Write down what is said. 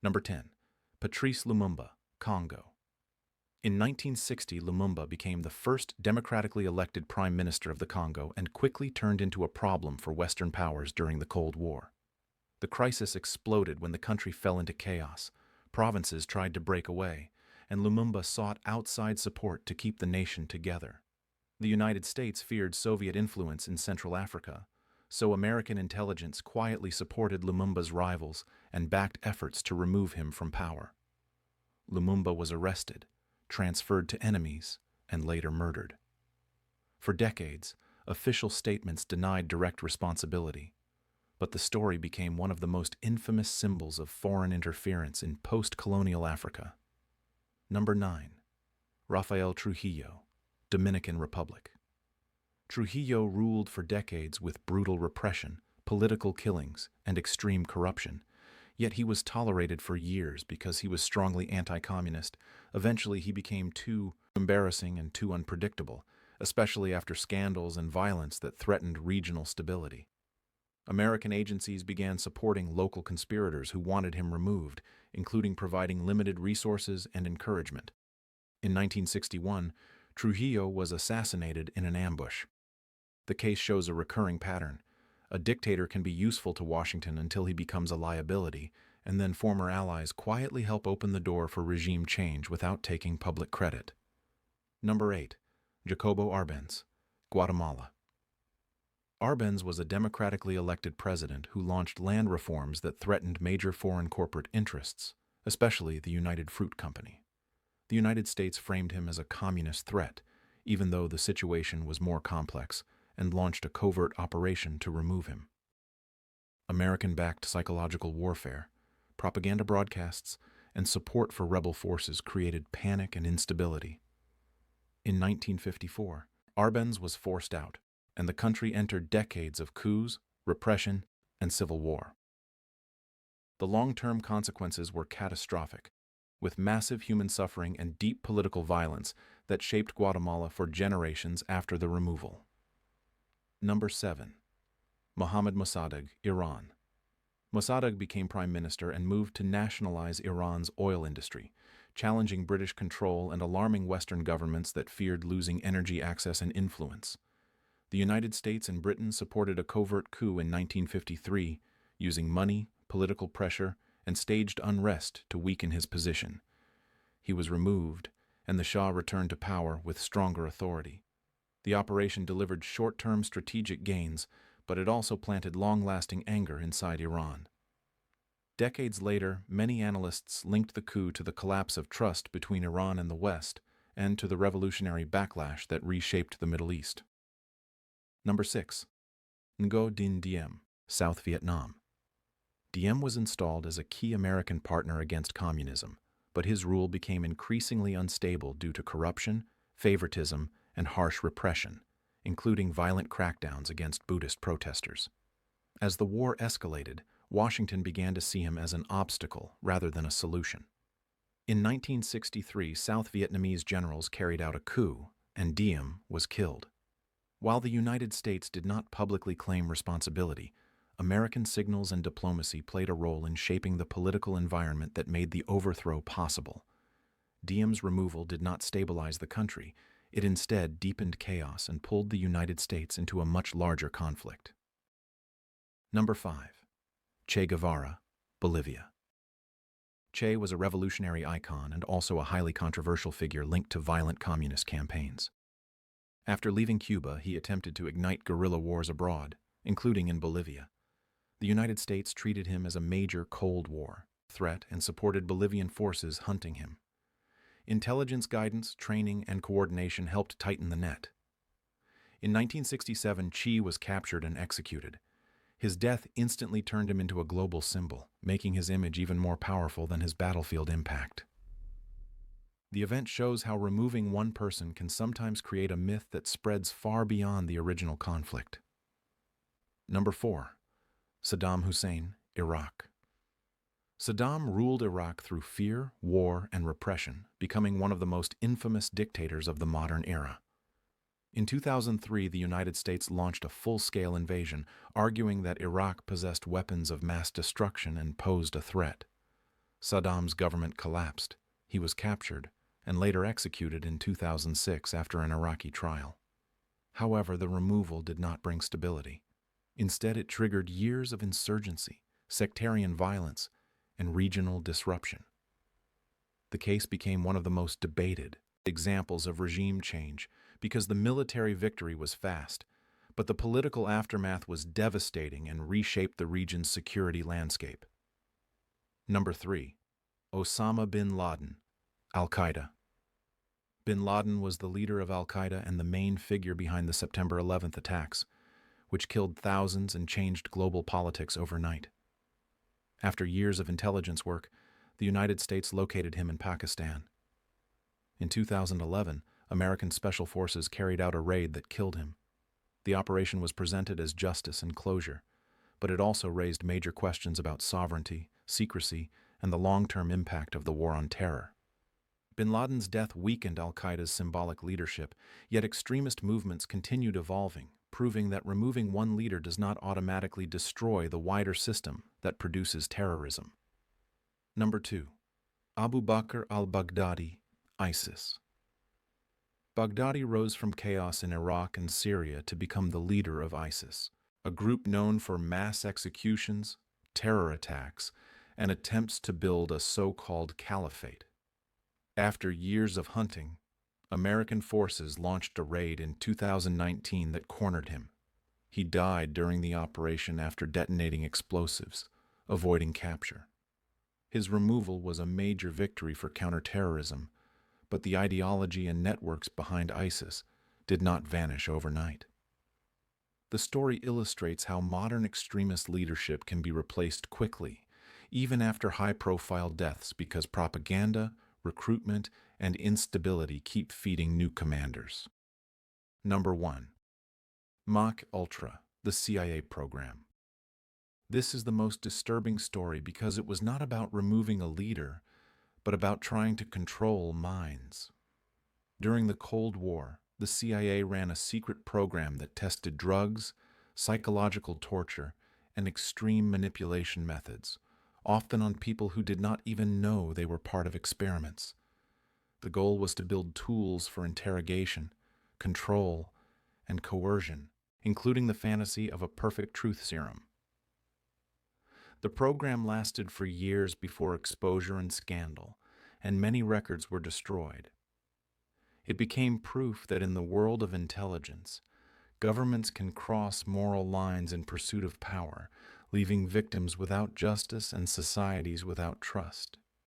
Number 10. Patrice Lumumba, Congo. In 1960, Lumumba became the first democratically elected prime minister of the Congo and quickly turned into a problem for Western powers during the Cold War. The crisis exploded when the country fell into chaos. Provinces tried to break away, and Lumumba sought outside support to keep the nation together. The United States feared Soviet influence in Central Africa, so American intelligence quietly supported Lumumba's rivals and backed efforts to remove him from power. Lumumba was arrested, transferred to enemies, and later murdered. For decades, official statements denied direct responsibility, but the story became one of the most infamous symbols of foreign interference in post-colonial Africa. Number 9. Rafael Trujillo, Dominican Republic. Trujillo ruled for decades with brutal repression, political killings, and extreme corruption, yet he was tolerated for years because he was strongly anti-communist. Eventually, he became too embarrassing and too unpredictable, especially after scandals and violence that threatened regional stability. American agencies began supporting local conspirators who wanted him removed, including providing limited resources and encouragement. In 1961, Trujillo was assassinated in an ambush. The case shows a recurring pattern. A dictator can be useful to Washington until he becomes a liability, and then former allies quietly help open the door for regime change without taking public credit. Number 8. Jacobo Arbenz, Guatemala. Arbenz was a democratically elected president who launched land reforms that threatened major foreign corporate interests, especially the United Fruit Company. The United States framed him as a communist threat, even though the situation was more complex, and launched a covert operation to remove him. American-backed psychological warfare, propaganda broadcasts, and support for rebel forces created panic and instability. In 1954, Arbenz was forced out, and the country entered decades of coups, repression, and civil war. The long-term consequences were catastrophic, with massive human suffering and deep political violence that shaped Guatemala for generations after the removal. Number 7. Mohammad Mossadegh, Iran. Mossadegh became prime minister and moved to nationalize Iran's oil industry, challenging British control and alarming Western governments that feared losing energy access and influence. The United States and Britain supported a covert coup in 1953, using money, political pressure, and staged unrest to weaken his position. He was removed, and the Shah returned to power with stronger authority. The operation delivered short-term strategic gains, but it also planted long-lasting anger inside Iran. Decades later, many analysts linked the coup to the collapse of trust between Iran and the West, and to the revolutionary backlash that reshaped the Middle East. Number 6. Ngo Dinh Diem, South Vietnam. Diem was installed as a key American partner against communism, but his rule became increasingly unstable due to corruption, favoritism, and harsh repression, including violent crackdowns against Buddhist protesters. As the war escalated, Washington began to see him as an obstacle rather than a solution. In 1963, South Vietnamese generals carried out a coup, and Diem was killed. While the United States did not publicly claim responsibility, American signals and diplomacy played a role in shaping the political environment that made the overthrow possible. Diem's removal did not stabilize the country. It instead deepened chaos and pulled the United States into a much larger conflict. Number 5. Che Guevara, Bolivia. Che was a revolutionary icon and also a highly controversial figure linked to violent communist campaigns. After leaving Cuba, he attempted to ignite guerrilla wars abroad, including in Bolivia. The United States treated him as a major Cold War threat and supported Bolivian forces hunting him. Intelligence guidance, training, and coordination helped tighten the net. In 1967, Che was captured and executed. His death instantly turned him into a global symbol, making his image even more powerful than his battlefield impact. The event shows how removing one person can sometimes create a myth that spreads far beyond the original conflict. Number 4. Saddam Hussein, Iraq. Saddam ruled Iraq through fear, war, and repression, becoming one of the most infamous dictators of the modern era. In 2003, the United States launched a full-scale invasion, arguing that Iraq possessed weapons of mass destruction and posed a threat. Saddam's government collapsed. He was captured and later executed in 2006 after an Iraqi trial. However, the removal did not bring stability. Instead, it triggered years of insurgency, sectarian violence, and regional disruption. The case became one of the most debated examples of regime change because the military victory was fast, but the political aftermath was devastating and reshaped the region's security landscape. Number 3. Osama bin Laden, Al-Qaeda. Bin Laden was the leader of Al-Qaeda and the main figure behind the September 11th attacks, which killed thousands and changed global politics overnight. After years of intelligence work, the United States located him in Pakistan. In 2011, American Special Forces carried out a raid that killed him. The operation was presented as justice and closure, but it also raised major questions about sovereignty, secrecy, and the long-term impact of the war on terror. Bin Laden's death weakened al-Qaeda's symbolic leadership, yet extremist movements continued evolving, proving that removing one leader does not automatically destroy the wider system that produces terrorism. Number 2. Abu Bakr al-Baghdadi, ISIS. Baghdadi rose from chaos in Iraq and Syria to become the leader of ISIS, a group known for mass executions, terror attacks, and attempts to build a so-called caliphate. After years of hunting, American forces launched a raid in 2019 that cornered him. He died during the operation after detonating explosives, avoiding capture. His removal was a major victory for counterterrorism, but the ideology and networks behind ISIS did not vanish overnight. The story illustrates how modern extremist leadership can be replaced quickly, even after high-profile deaths, because propaganda, recruitment, and instability keep feeding new commanders. Number 1. MK Ultra, the CIA program. This is the most disturbing story because it was not about removing a leader, but about trying to control minds. During the Cold War, the CIA ran a secret program that tested drugs, psychological torture, and extreme manipulation methods, often on people who did not even know they were part of experiments. The goal was to build tools for interrogation, control, and coercion, including the fantasy of a perfect truth serum. The program lasted for years before exposure and scandal, and many records were destroyed. It became proof that in the world of intelligence, governments can cross moral lines in pursuit of power, leaving victims without justice and societies without trust.